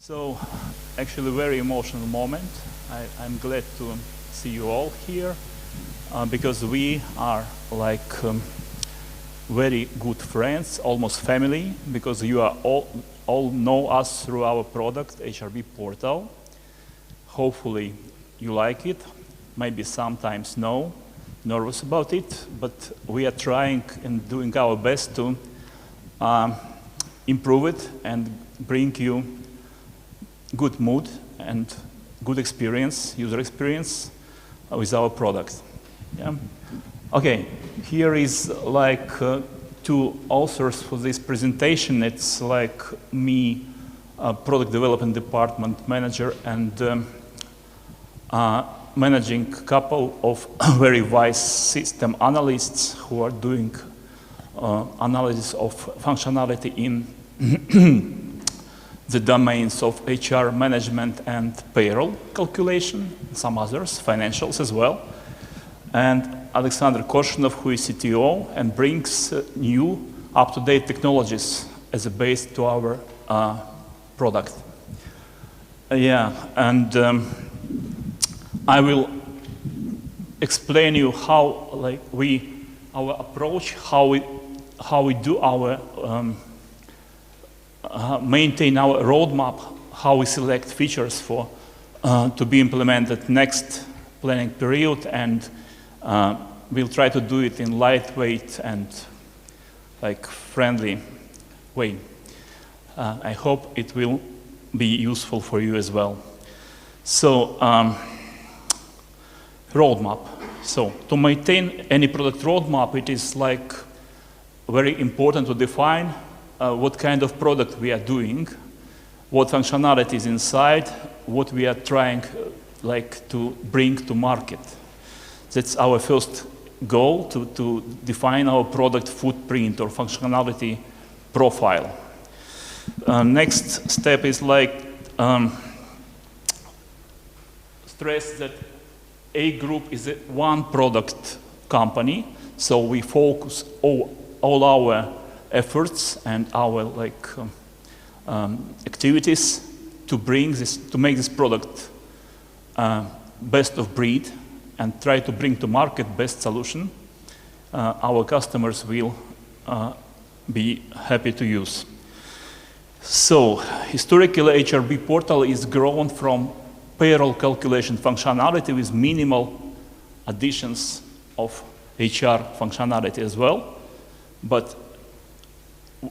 So, actually, very emotional moment. I'm glad to see you all here because we are like very good friends, almost family, because you are all know us through our product, HRB portal. Hopefully, you like it. Maybe sometimes no, nervous about it, but we are trying and doing our best to improve it and bring you good mood and good experience, user experience with our product. Yeah. Okay, here is like two authors for this presentation. It's like me, product development department manager, and managing a couple of very wise system analysts who are doing analysis of functionality in the domains of HR management and payroll calculation, some others, financials as well. And Alexander Korshunov, who is CTO and brings new up-to-date technologies as a base to our product. Yeah, and I will explain you how like our approach, how we do our maintain our roadmap, how we select features for to be implemented next planning period, and we'll try to do it in lightweight and like friendly way. I hope it will be useful for you as well. So roadmap. So to maintain any product roadmap, it is like very important to define what kind of product we are doing, what functionality is inside, what we are trying like to bring to market. That's our first goal, to define our product footprint or functionality profile. Next step is like stress that A group is a one product company, so we focus all our efforts and our like activities to make this product best of breed and try to bring to market best solution our customers will be happy to use. So historically, HRB portal is grown from payroll calculation functionality with minimal additions of HR functionality as well, but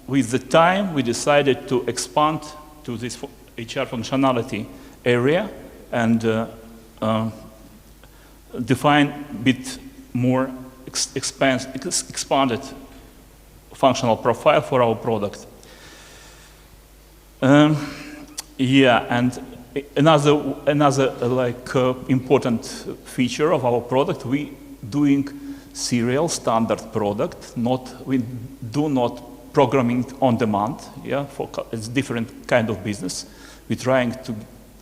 with the time, we decided to expand to this HR functionality area and define a bit more expanded functional profile for our product. Yeah, and another like important feature of our product, we doing serial standard product. We do not programming on demand, yeah, it's different kind of business. We're trying to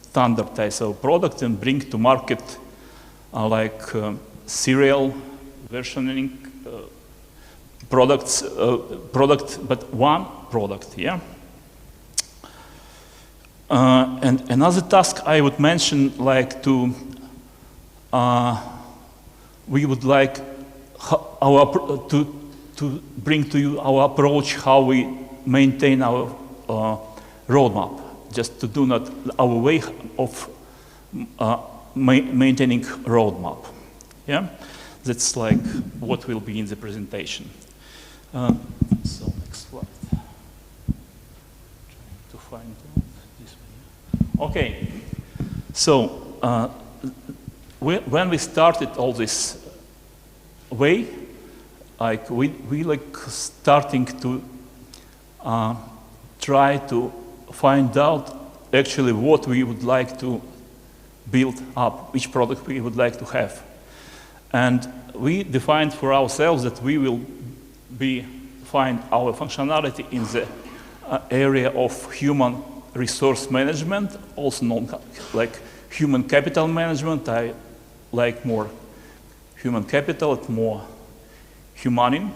standardize our product and bring to market like serial versioning products, but one product, yeah. And another task I would mention, like we would like to bring to you our approach, how we maintain our roadmap, just to do not our way of maintaining roadmap. Yeah, that's like what will be in the presentation. So next slide. Trying to find this one. Okay, so when we started all this way, like we like starting to try to find out actually what we would like to build up, which product we would like to have. And we defined for ourselves that we will find our functionality in the area of human resource management, also known like human capital management. I like more human capital, more humanin,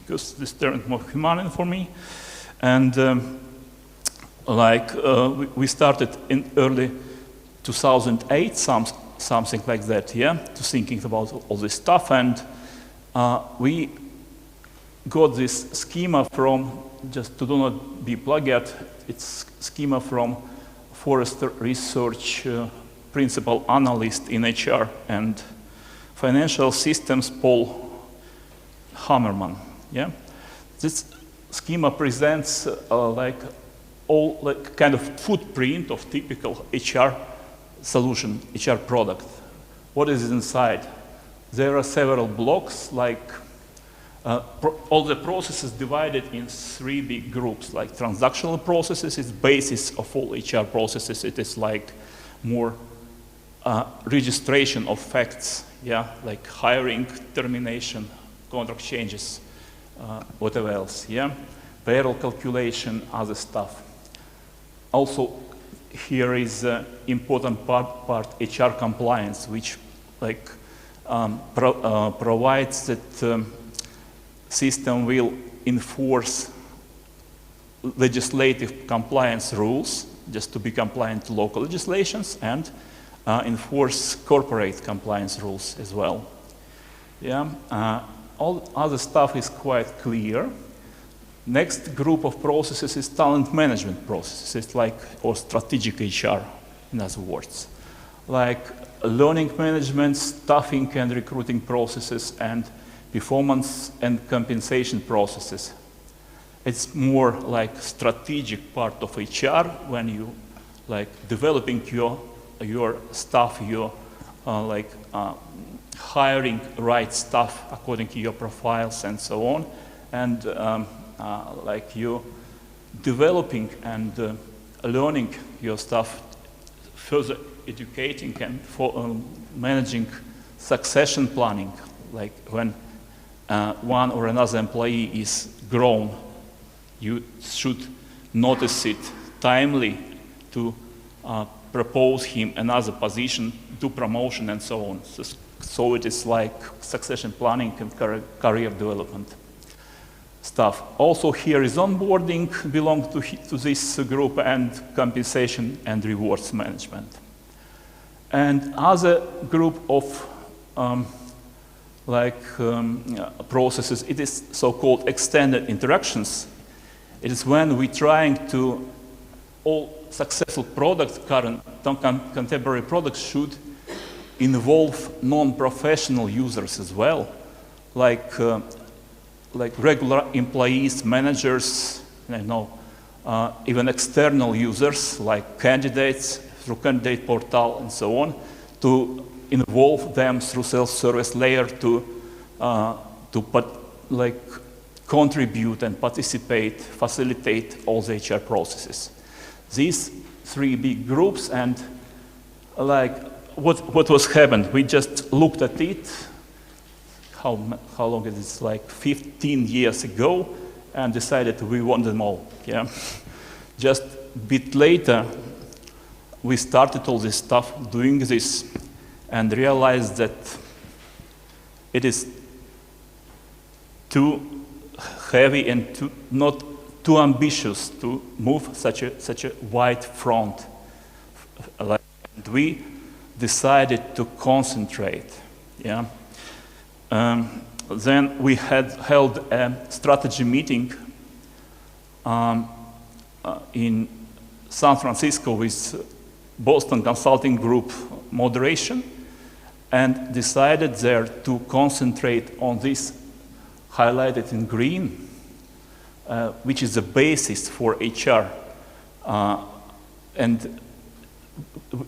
because this term is more humanin for me. And like we started in early 2008, something like that, yeah, to thinking about all this stuff, and we got this schema from, just to do not be plagiarized, it's schema from Forrester Research principal analyst in HR and financial systems, Paul Hammerman. Yeah, this schema presents like all like kind of footprint of typical HR solution, HR product. What is inside? There are several blocks, like all the processes divided in 3 big groups, like transactional processes is basis of all HR processes. It is like more registration of facts, yeah, like hiring, termination, contract changes, whatever else, yeah, payroll calculation, other stuff. Also, here is important part HR compliance, which like provides that system will enforce legislative compliance rules, just to be compliant to local legislations, and enforce corporate compliance rules as well. Yeah, all other stuff is quite clear. Next group of processes is talent management processes. It's like, or strategic HR, in other words. Like learning management, staffing and recruiting processes, and performance and compensation processes. It's more like strategic part of HR when you like developing your staff, your like hiring right staff according to your profiles and so on, and like you developing and learning your staff, further educating and managing succession planning, like when one or another employee is grown, you should notice it timely to propose him another position, do promotion and so on. So it is like succession planning and career development stuff. Also here is onboarding, belong to this group, and compensation and rewards management. And other group of processes, it is so-called extended interactions. It is when we're trying to, all successful products, contemporary products should involve non-professional users as well, like regular employees, managers, even external users like candidates through candidate portal and so on, to involve them through self-service layer to contribute and participate, facilitate all the HR processes. These 3 big groups, and like what was happened, we just looked at it, how long is it, like 15 years ago, and decided we want them all, yeah. Just a bit later, we started all this stuff, doing this, and realized that it is too heavy and not too ambitious to move such a wide front. And we decided to concentrate. Yeah. Then we had held a strategy meeting in San Francisco with Boston Consulting Group moderation, and decided there to concentrate on this highlighted in green, which is the basis for HR. And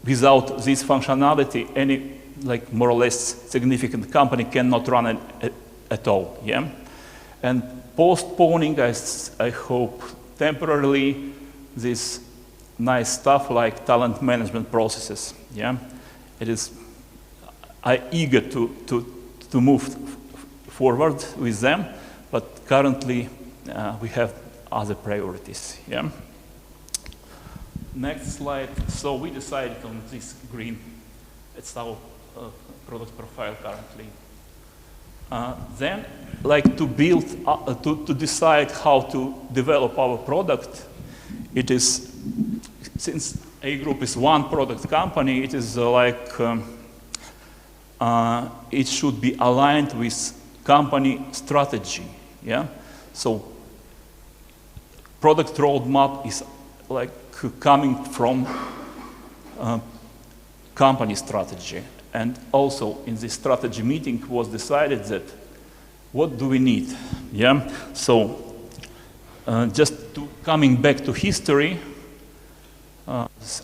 without this functionality, any like more or less significant company cannot run it at all. Yeah, and postponing, I hope temporarily, this nice stuff like talent management processes. Yeah, it is. I'm eager to move forward with them, but currently we have other priorities. Yeah. Next slide. So we decided on this green. It's our product profile currently. Then, like to build, to decide how to develop our product, it is since A Group is one product company, it is it should be aligned with company strategy. Yeah, so product roadmap is like coming from company strategy. And also in this strategy meeting was decided that what do we need? Yeah, so just coming back to history,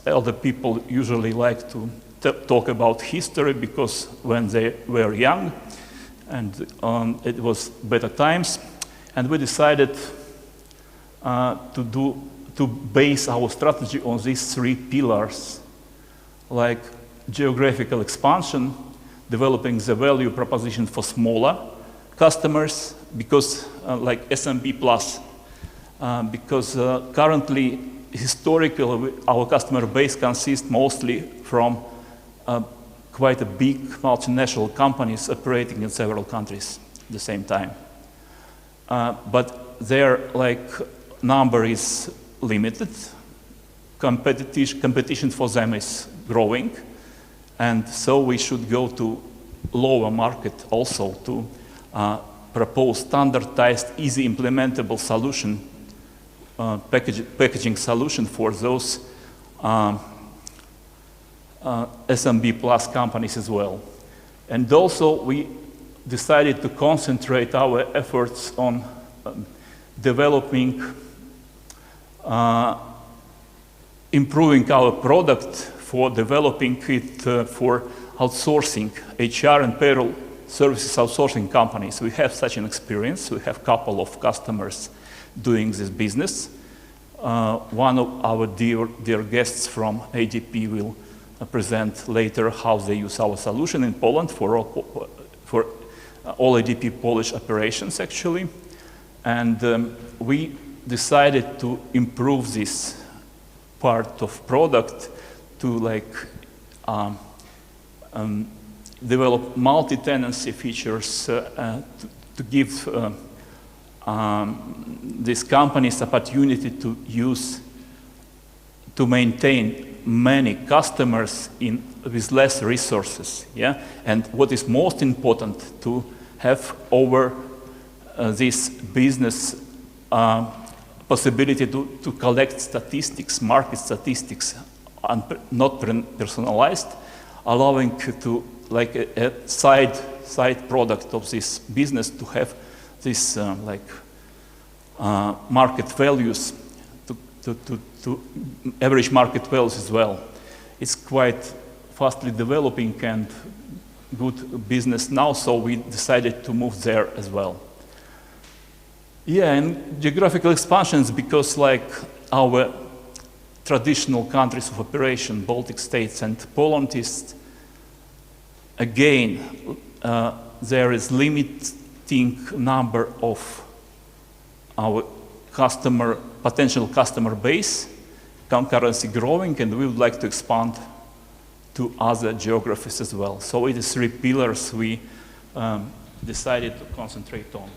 elder people usually like to talk about history because when they were young and it was better times, and we decided to base our strategy on these three pillars, like geographical expansion, developing the value proposition for smaller customers, because like SMB plus, because currently, historically, our customer base consists mostly from quite a big multinational companies operating in several countries at the same time. But their number is limited. Competition for them is growing. And so we should go to lower market also to propose standardized, easy implementable solution, packaging solution for those SMB plus companies as well. And also we decided to concentrate our efforts on developing, improving our product for developing it for outsourcing, HR and payroll services outsourcing companies. We have such an experience. We have a couple of customers doing this business. One of our dear guests from ADP will present later how they use our solution in Poland for all ADP Polish operations, actually. And we decided to improve this part of product to develop multi-tenancy features to give these companies opportunity to use, to maintain many customers with less resources, yeah? And what is most important, to have over this business possibility to collect statistics, market statistics, not personalized, allowing to, like a side product of this business, to have this market values, to average market values as well. It's quite fastly developing and good business now, so we decided to move there as well. Yeah, and geographical expansions, because our traditional countries of operation, Baltic states and Poland, is again, there is limiting number of our potential customer base, concurrency growing, and we would like to expand to other geographies as well. So it is three pillars we decided to concentrate on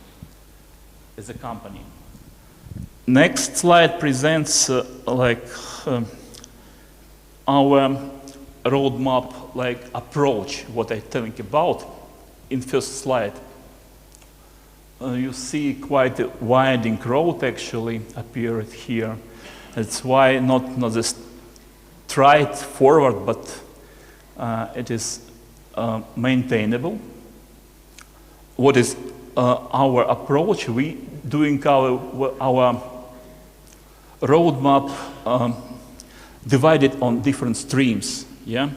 as a company. Next slide presents our roadmap approach, what I think about. In first slide, you see quite a winding road actually appeared here. That's why not just straight forward, but it is maintainable. What is our approach? We doing our roadmap divided on different streams. Yeah,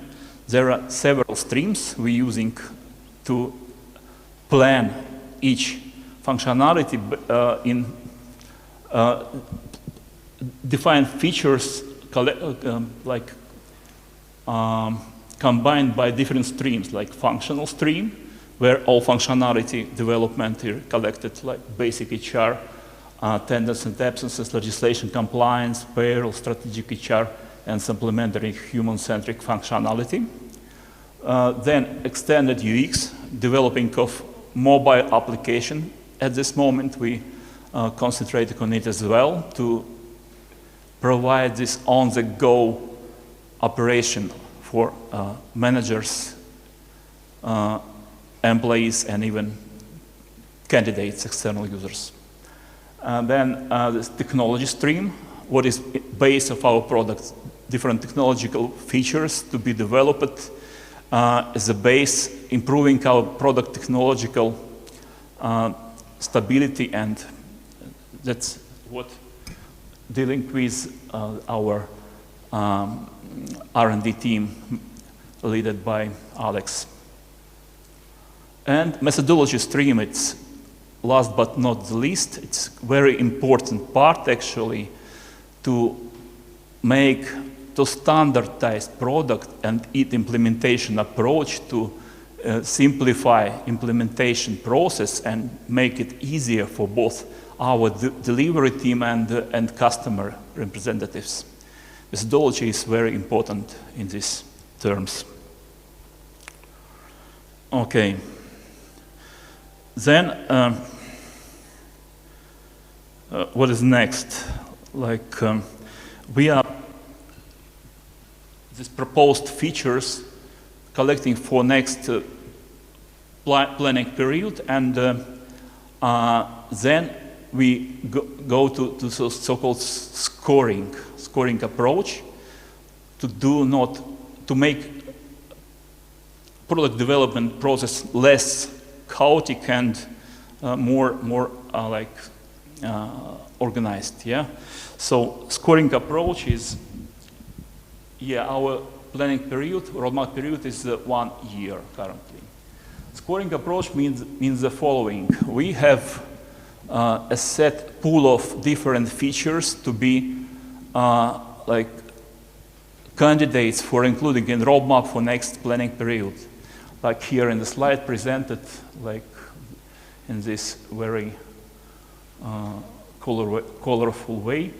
there are several streams we're using to plan each functionality in define features combined by different streams, like functional stream, where all functionality development is collected, like basic HR, attendance and absences, legislation compliance, payroll, strategic HR, and supplementary human-centric functionality. Then extended UX, developing of mobile application. At this moment, we concentrate on it as well to provide this on-the-go operation for managers, employees, and even candidates, external users. And then this technology stream, what is base of our products, different technological features to be developed as a base, improving our product technological stability, and that's what dealing with our R&D team led by Alex. And methodology stream, it's last but not the least, it's very important part actually to standardize product and its implementation approach to simplify implementation process and make it easier for both our delivery team and customer representatives. Methodology is very important in these terms. Okay. Then, what is next? Like, we are these proposed features collecting for next planning period, and then we go to so-called scoring approach to make product development process less chaotic and more organized. Yeah. So scoring approach is, our planning period, roadmap period is 1 year currently. Scoring approach means the following: we have a set pool of different features to be like candidates for including in roadmap for next planning period. Like here in the slide presented, like in this very colorful way.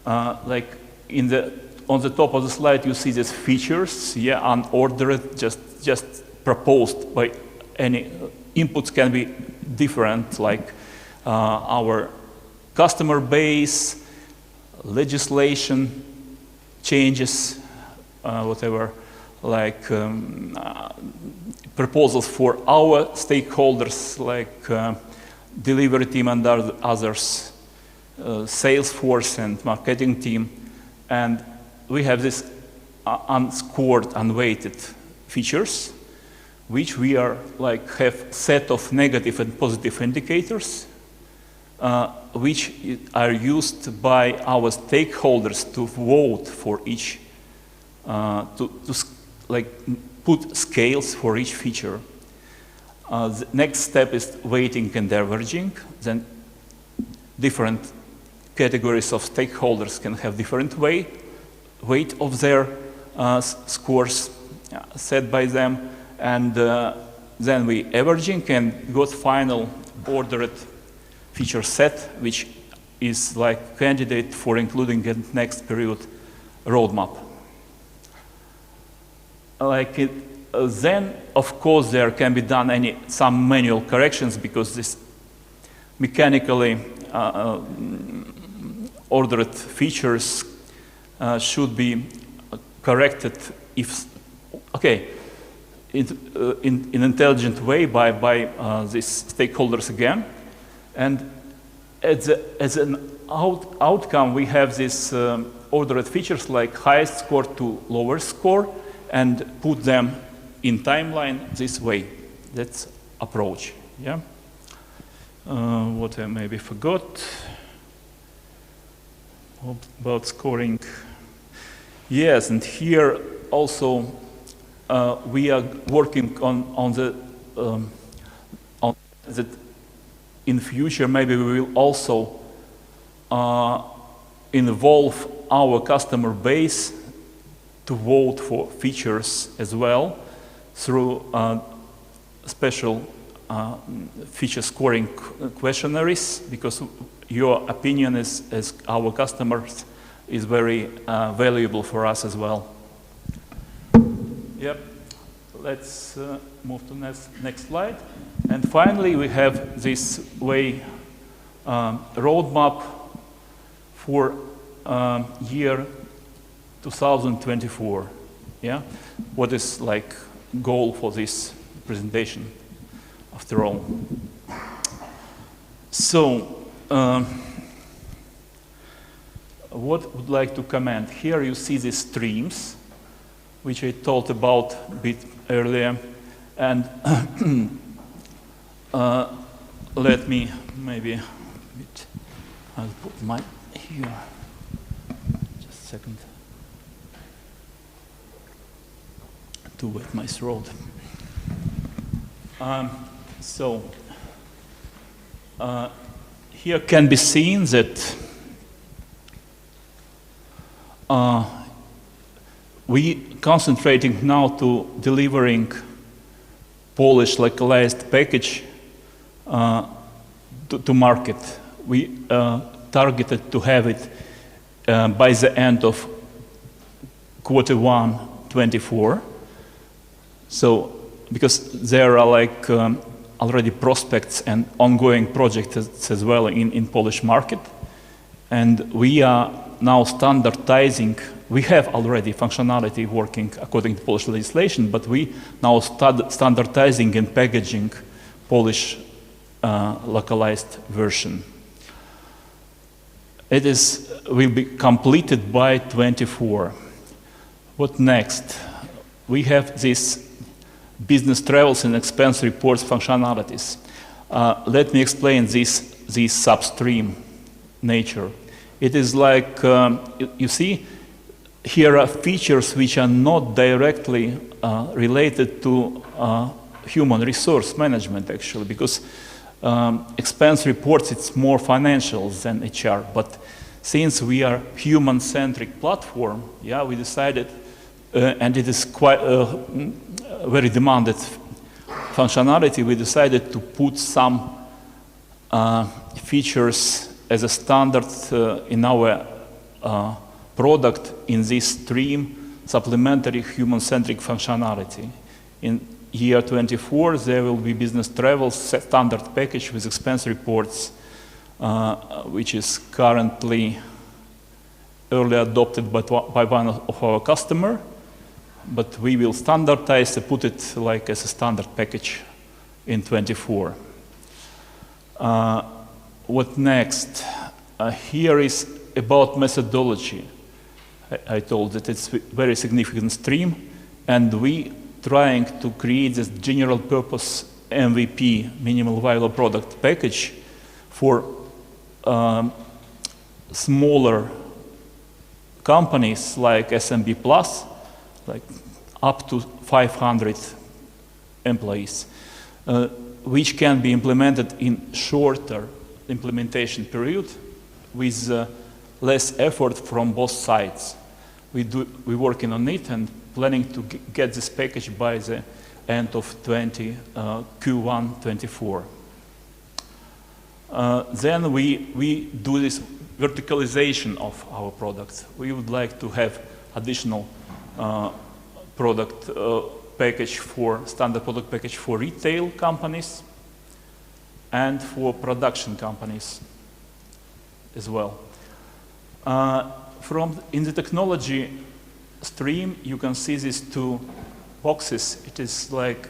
Like on the top of the slide, you see these features, unordered, just proposed by any inputs can be different, like our customer base, legislation changes, whatever, like proposals for our stakeholders, like delivery team and others, sales force and marketing team, and we have this unscored, unweighted features, which we are like have set of negative and positive indicators, which are used by our stakeholders to vote for each, to like put scales for each feature. The next step is weighting and averaging. Then different categories of stakeholders can have different weight of their scores set by them, and then we averaging and got final ordered feature set, which is like candidate for including in next period roadmap. Like it, then of course there can be done some manual corrections, because this mechanically ordered features should be corrected if in an intelligent way by these stakeholders again, and as an outcome we have these ordered features like highest score to lowest score, and put them in timeline this way. That's approach. Yeah. What I maybe forgot about scoring. Yes, and here also we are working on that in future maybe we will also involve our customer base to vote for features as well through special feature scoring questionnaires, because your opinion as our customers is very valuable for us as well. Yep, let's move to next slide. And finally, we have this way roadmap for year 2024. Yeah, what is like goal for this presentation? After all, so what would like to comment? Here you see the streams, which I talked about a bit earlier, and let me maybe. I'll put my here. Just a second. To wet my throat. Here can be seen that we concentrating now to delivering Polish localized package to market. We targeted to have it by the end of Q1 24. So, because there are like already prospects and ongoing projects as well in Polish market, and we are now standardizing. We have already functionality working according to Polish legislation, but we now standardizing and packaging Polish localized version. It will be completed by 24. What next? We have this business travels and expense reports functionalities. Let me explain this substream nature. It is like, you see, here are features which are not directly related to human resource management, actually, because expense reports, it's more financial than HR. But since we are human-centric platform, yeah, we decided, and it is quite very demanded functionality, we decided to put some features as a standard in our product in this stream, supplementary human-centric functionality. In year 24, there will be business travel standard package with expense reports, which is currently early adopted by one of our customer, but we will standardize and put it like as a standard package in 24. What next? Here is about methodology. I told that it's a very significant stream, and we trying to create this general purpose MVP, minimal viable product package, for smaller companies like SMB Plus, like up to 500 employees, which can be implemented in shorter implementation period with less effort from both sides. We're working on it and planning to get this package by the end of Q1 24. Then we do this verticalization of our products. We would like to have additional product package for standard product package for retail companies and for production companies as well. In the technology stream, you can see these two boxes. It is like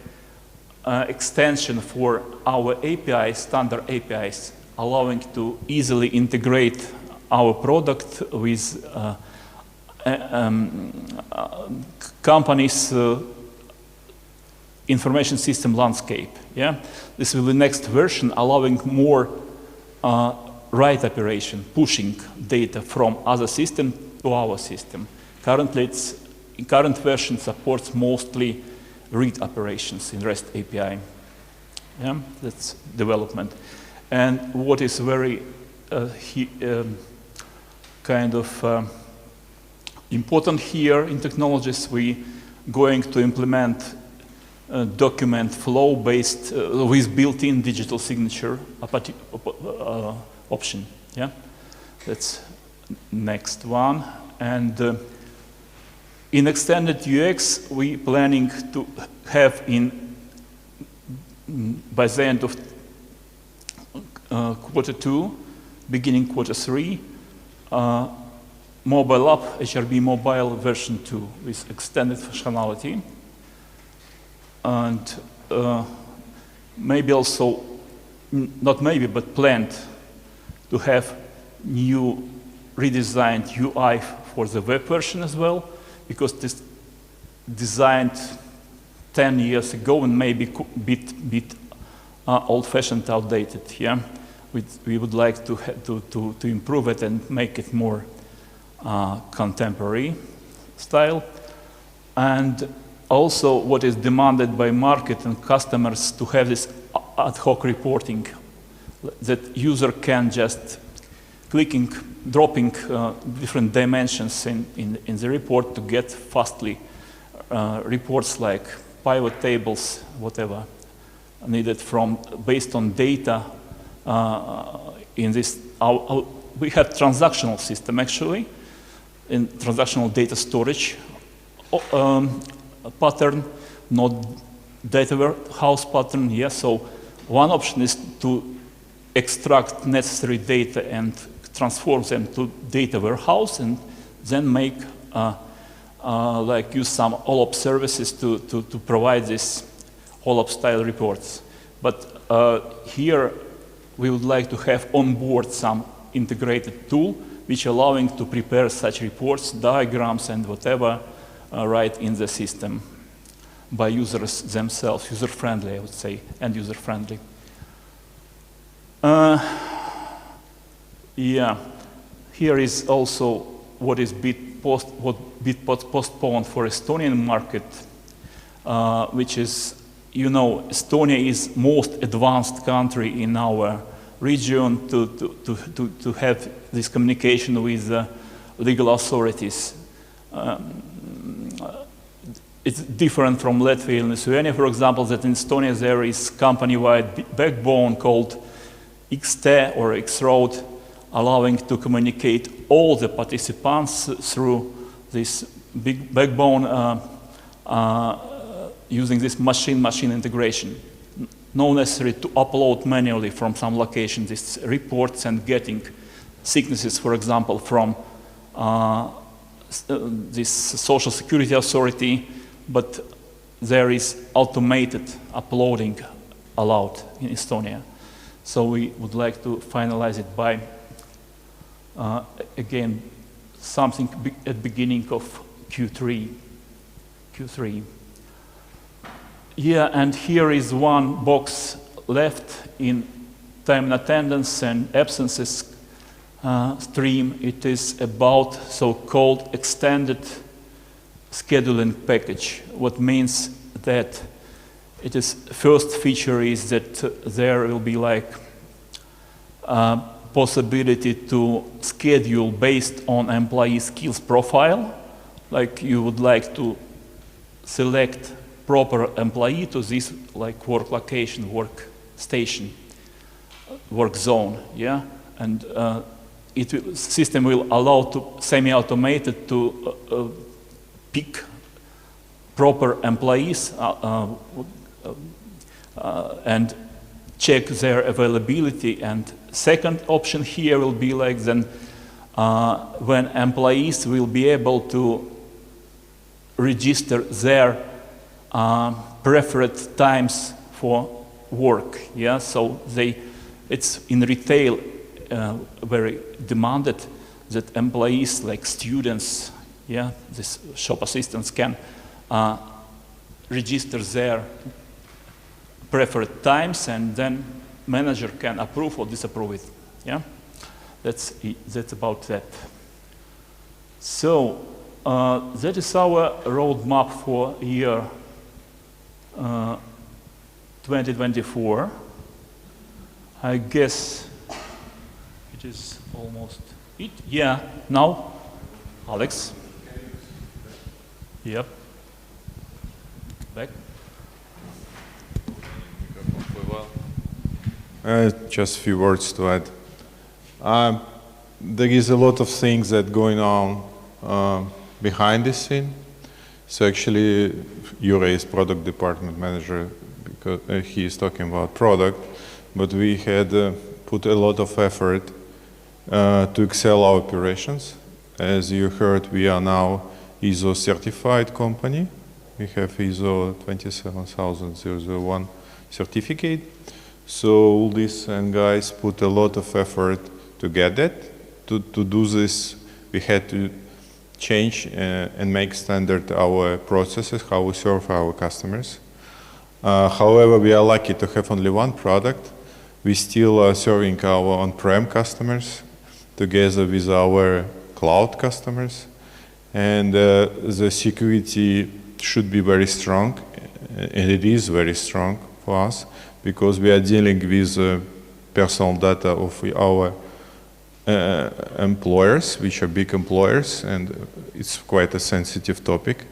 extension for our APIs, standard APIs, allowing to easily integrate our product with companies' information system landscape. Yeah, this will be the next version, allowing more write operation, pushing data from other system to our system. Currently, current version supports mostly read operations in REST API. Yeah, that's development. And what is very kind of important here in technologies, we going to implement document flow based with built-in digital signature option. Yeah, that's next one. And in extended UX, we planning to have by the end of Q2, beginning Q3, mobile app, HRB mobile version 2 with extended functionality. And maybe also, not maybe, but planned to have new redesigned UI for the web version as well, because this designed 10 years ago and maybe a bit old-fashioned, outdated. Yeah, we would like to improve it and make it more contemporary style. And also, what is demanded by market and customers to have this ad hoc reporting, that user can just dropping different dimensions in the report to get fastly reports like pivot tables, whatever needed based on data in this. We have transactional system actually, in transactional data storage pattern, not data warehouse pattern. Yeah, so one option is to extract necessary data and transform them to data warehouse, and then make use some OLAP services to provide this OLAP style reports. But here we would like to have on board some integrated tool which allowing to prepare such reports, diagrams, and whatever right in the system by users themselves, user-friendly, I would say, and user-friendly. Yeah, here is also what is bit postponed for Estonian market, which is, you know, Estonia is most advanced country in our region to have this communication with legal authorities. It's different from Latvia and Lithuania, for example, that in Estonia there is company-wide backbone called XT or X-Road, allowing to communicate all the participants through this big backbone using this machine-machine integration. No necessary to upload manually from some location these reports and getting signatures, for example, from this Social Security Authority, but there is automated uploading allowed in Estonia. So we would like to finalize it by, again, something at beginning of Q3. Yeah, and here is one box left in time and attendance and absences stream. It is about so-called extended scheduling package, what means that it is first feature is that there will be like possibility to schedule based on employee skills profile, like you would like to select proper employee to this like work location, work station, work zone, yeah, and system will allow to semi-automated to pick proper employees and check their availability. And second option here will be like then when employees will be able to register their preferred times for work. Yeah, so it's in retail very demanded that employees like students, yeah, this shop assistants can register their preferred times, and then manager can approve or disapprove it. Yeah, that's about that. So that is our roadmap for year 2024. I guess it is almost it. Yeah, now, Alex. Yep. Back. Just a few words to add. There is a lot of things that going on behind the scene. So actually, Yuri is product department manager because he is talking about product, but we had put a lot of effort to excel our operations as you heard, we are now ISO certified company. We have ISO 27001 certificate. So all these guys put a lot of effort to get that. To do this, we had to change and make standard our processes, how we serve our customers. However, we are lucky to have only one product. We still are serving our on-prem customers together with our cloud customers. And the security should be very strong, and it is very strong for us because we are dealing with personal data of our employers, which are big employers, and it's quite a sensitive topic.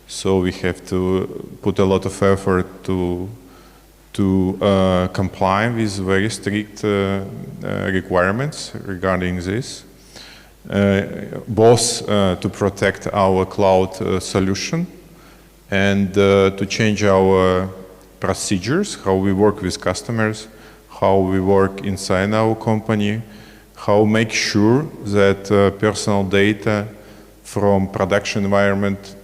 So we have to put a lot of effort to comply with very strict requirements regarding this, both to protect our cloud solution and to change our procedures, how we work with customers, how we work inside our company, how make sure that personal data from production environment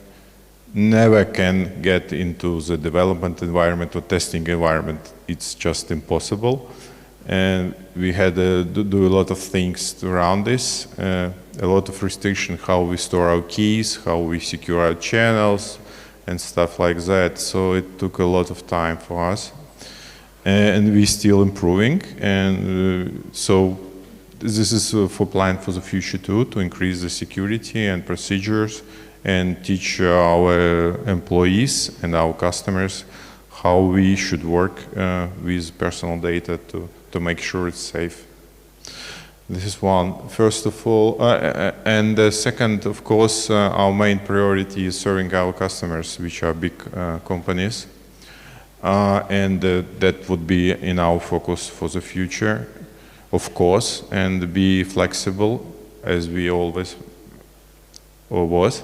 never can get into the development environment or testing environment. It's just impossible. And we had to do a lot of things around this, a lot of restriction how we store our keys, how we secure our channels, and stuff like that. So it took a lot of time for us. And we're still improving. And so this is for plan for the future too, to increase the security and procedures and teach our employees and our customers how we should work with personal data to make sure it's safe. This is one, first of all. And the second, of course, our main priority is serving our customers, which are big companies. And that would be in our focus for the future, of course, and be flexible as we always or was,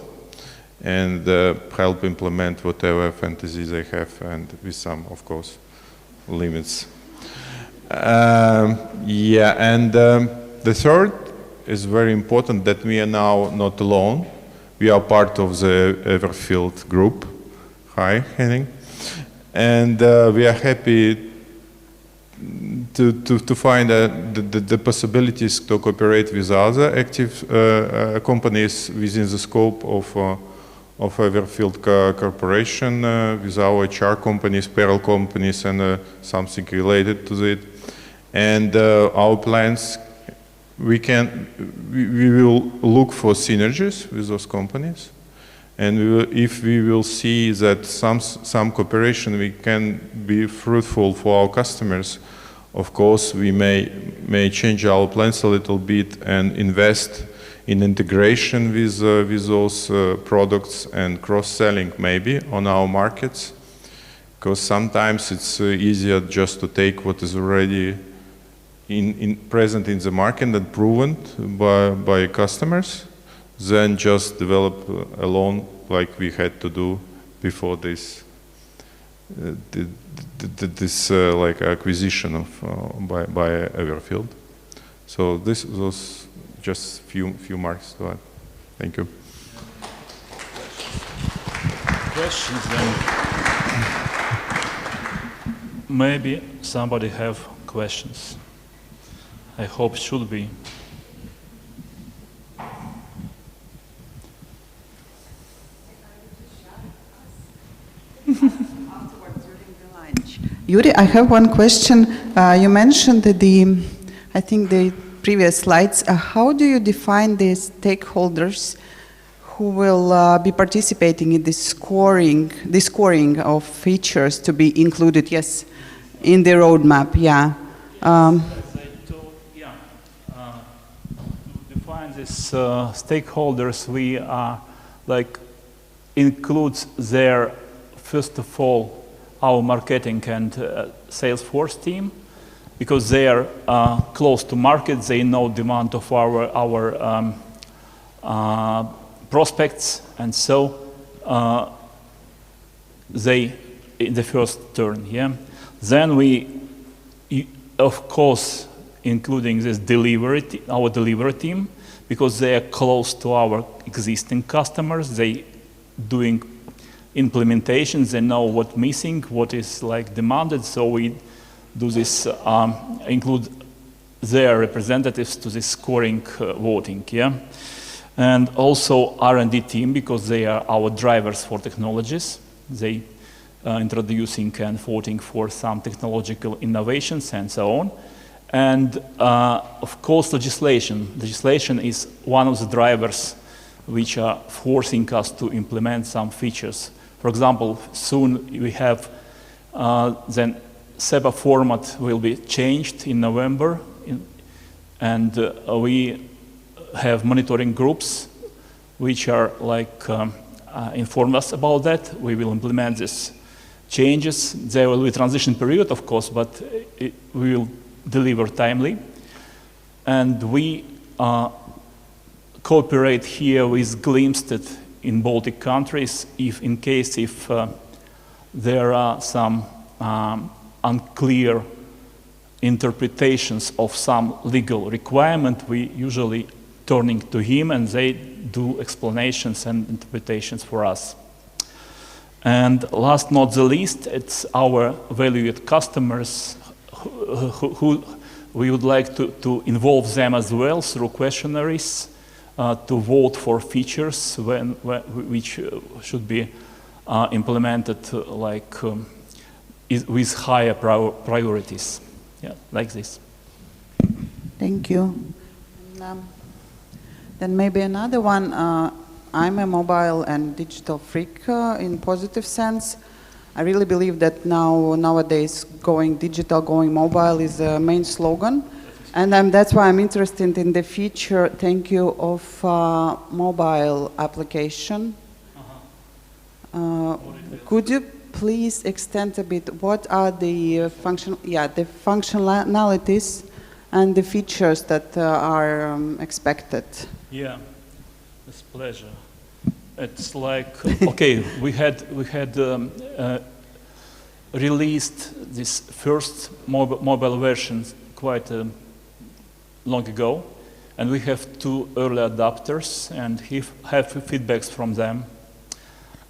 and help implement whatever fantasies they have, and with some, of course, limits. Yeah, and the third is very important that we are now not alone. We are part of the Everfield group. Hi, Henning. And we are happy to find the possibilities to cooperate with other active companies within the scope of Everfield Corporation, with our HR companies, payroll companies, and something related to it. And our plans, we will look for synergies with those companies. And if we will see that some cooperation we can be fruitful for our customers, of course we may change our plans a little bit and invest in integration with those products and cross-selling maybe on our markets, because sometimes it's easier just to take what is already present in the market and proven by customers than just develop alone like we had to do before this like acquisition of by Everfield. So this was just few marks to add. Thank you. Questions then? Maybe somebody have questions. I hope should be. Afterwards, during the lunch. Yuri, I have one question. You mentioned that I think the previous slides. How do you define the stakeholders who will be participating in this scoring of features to be included? Yes, in the roadmap. Yeah. To define these stakeholders, we includes their, first of all, our marketing and sales force team, because they are close to market, they know demand of our prospects, and so they in the first turn. Yeah. Then we, of course, including this our delivery team, because they are close to our existing customers. They doing implementations, they know what's missing, what is like demanded, so we do this, include their representatives to this scoring voting, yeah? And also R&D team, because they are our drivers for technologies. They introducing and voting for some technological innovations and so on. And of course, legislation. Legislation is one of the drivers which are forcing us to implement some features. For example, soon we have then SEPA format will be changed in November, and we have monitoring groups which are like inform us about that. We will implement these changes. There will be a transition period, of course, but we will deliver timely. And we cooperate here with Glimstedt in Baltic countries if there are some unclear interpretations of some legal requirement. We usually turning to him and they do explanations and interpretations for us. And last not the least, it's our valued customers who we would like to involve them as well through questionnaires to vote for features which should be implemented with higher priorities, yeah, like this. Thank you. Then maybe another one. I'm a mobile and digital freak in positive sense. I really believe that nowadays going digital, going mobile is the main slogan. And that's why I'm interested in the feature, thank you, of mobile application. Could you please extend a bit, what are the functionalities and the features that are expected? Yeah, it's a pleasure. It's like, okay, we had released this first mobile version quite long ago, and we have 2 early adopters and have feedbacks from them.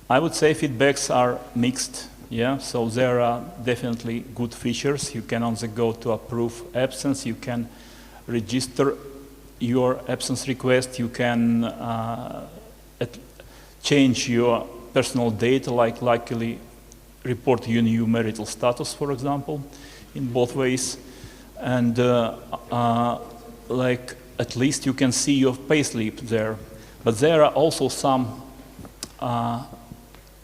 I would say feedbacks are mixed, yeah, so there are definitely good features. You can on the go to approve absence, you can register your absence request, you can change your personal data, like luckily report your new marital status, for example, in both ways. And like at least you can see your payslip there. But there are also some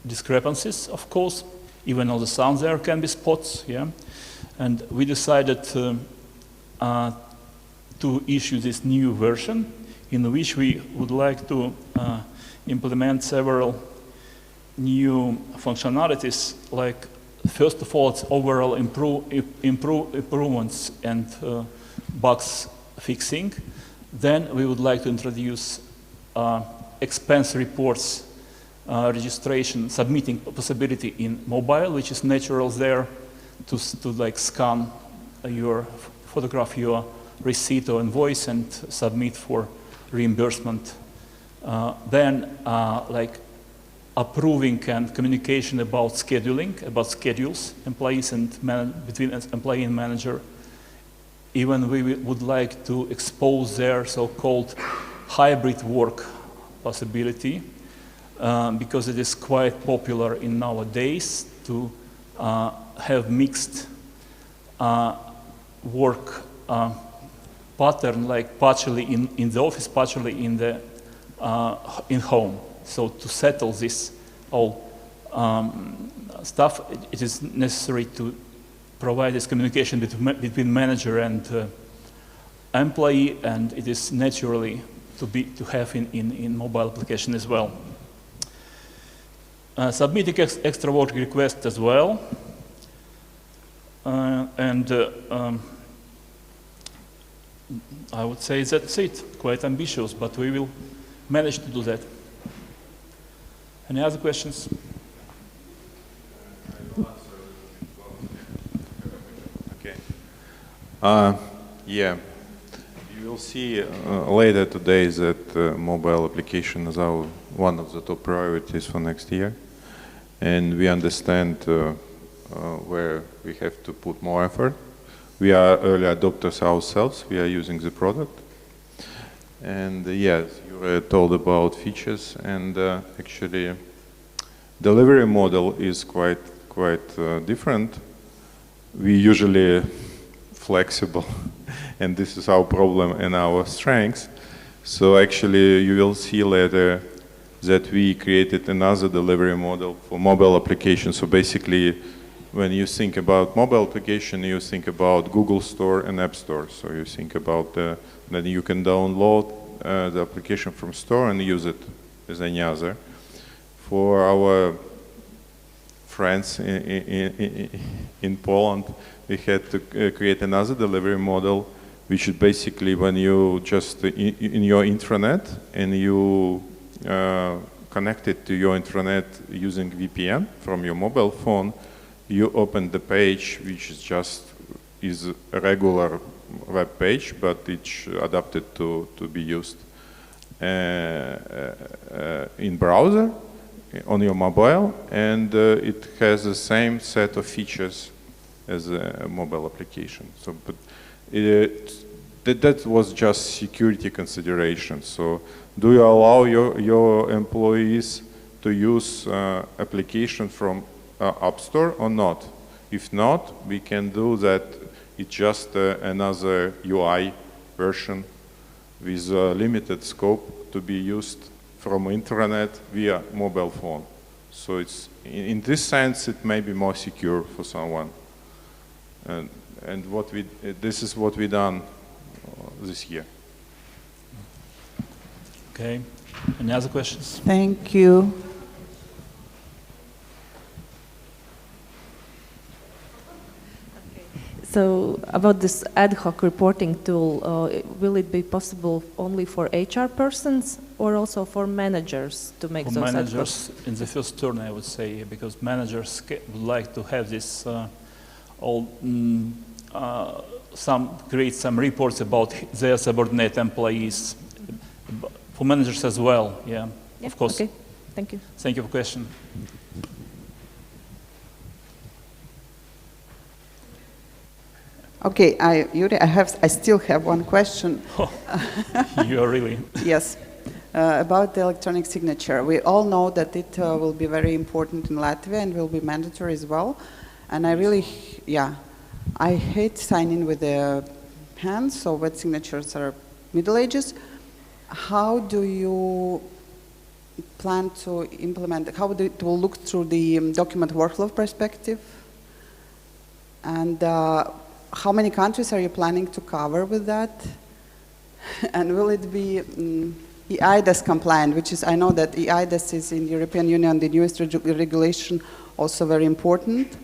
discrepancies, of course. Even on the sound there can be spots, yeah. And we decided to issue this new version in which we would like to implement several new functionalities, like first of all, it's overall improvements and bugs fixing. Then we would like to introduce expense reports registration, submitting possibility in mobile, which is natural there to like scan your, photograph your receipt or invoice and submit for reimbursement. Then like approving and communication about scheduling, about schedules, employees and between employee and manager. Even we would like to expose their so-called hybrid work possibility because it is quite popular in nowadays to have mixed work pattern, like partially in the office, partially in the in home. So to settle this all stuff, it is necessary to provide this communication between manager and employee, and it is naturally to have in mobile application as well. Submitting extra work requests as well, and I would say that's it. Quite ambitious, but we will manage to do that. Any other questions? Okay. Yeah. You will see later today that mobile application is one of the top priorities for next year. And we understand where we have to put more effort. We are early adopters ourselves. We are using the product. And yes, you were told about features, and actually delivery model is quite different. We usually flexible, and this is our problem and our strength. So actually you will see later that we created another delivery model for mobile applications. So basically, when you think about mobile application, you think about Google Store and App Store. So you think about that you can download the application from store and use it as any other. For our friends in Poland, we had to create another delivery model, which is basically when you just in your intranet and you connect it to your intranet using VPN from your mobile phone, you open the page, which is just a regular web page, but it's adapted to be used in browser on your mobile, and it has the same set of features as a mobile application. So, but that was just security consideration. So, do you allow your employees to use application from App Store or not? If not, we can do that. It's just another UI version with a limited scope to be used from internet via mobile phone. So it's in this sense it may be more secure for someone. And this is what we done this year. Okay. Any other questions? Thank you. So about this ad hoc reporting tool, will it be possible only for HR persons or also for managers to make for those managers in the first turn, I would say, because managers would like to have this create some reports about their subordinate employees. For managers as well, yeah, of course. Okay, thank you. Thank you for the question. Okay, Yuri, I still have one question. You are really. Yes, about the electronic signature. We all know that it will be very important in Latvia and will be mandatory as well. And I really, I hate signing with the hands, so wet signatures are Middle Ages. How do you plan to implement, how it will look through the document workflow perspective? And how many countries are you planning to cover with that? And will it be EIDAS compliant, which is, I know that EIDAS is in the European Union, the newest regulation, also very important.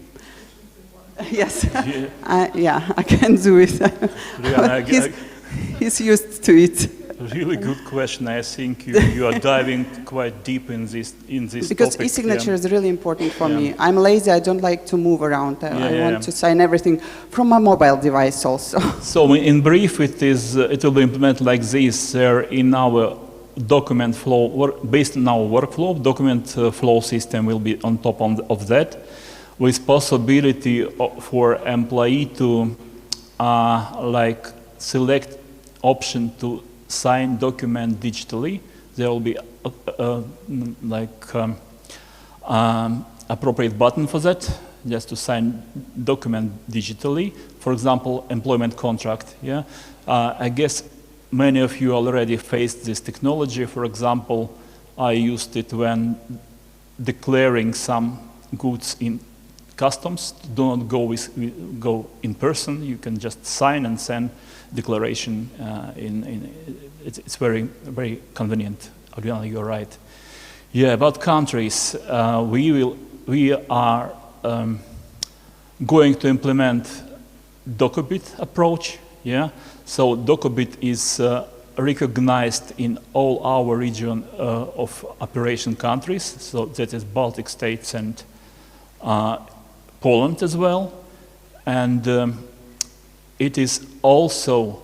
Yes, Yeah. I can do it. He's used to it. Really good question. I think you are diving quite deep in this because topic. e-signature is really important for me. I'm lazy. I don't like to move around. I want to sign everything from my mobile device also. So in brief, it will be implemented like this. In our document flow, based on our workflow, document flow system will be on top of that, with possibility for employee to select option to sign document digitally. There will be appropriate button for that, just to sign document digitally. For example, employment contract. Yeah, I guess many of you already faced this technology. For example, I used it when declaring some goods in customs. Do not go in person. You can just sign and send declaration. It's very, very convenient. Again, you're right. Yeah, about countries, we are going to implement DocuBit approach. Yeah, so DocuBit is recognized in all our region of operation countries. So that is Baltic states and Poland as well, and it is also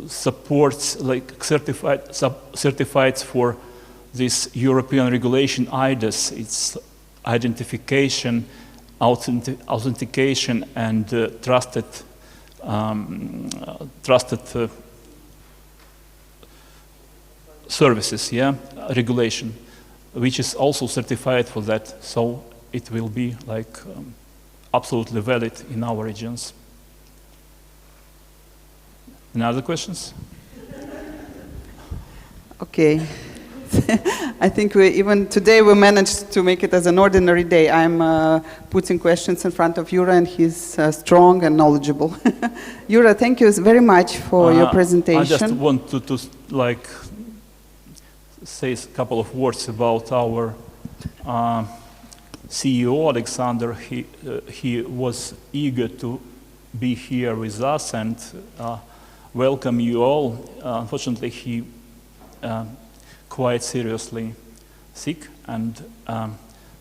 supports, like certified for this European regulation IDES. It's identification, authentication, and trusted services, yeah, regulation, which is also certified for that. So it will be like absolutely valid in our regions. Any other questions? Okay. I think even today we managed to make it as an ordinary day. I'm putting questions in front of Yuri, and he's strong and knowledgeable. Yuri, thank you very much for your presentation. I just want to like say a couple of words about our CEO, Alexander. He was eager to be here with us and welcome you all. Unfortunately, he quite seriously sick, and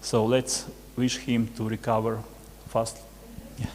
so let's wish him to recover fast. Yeah.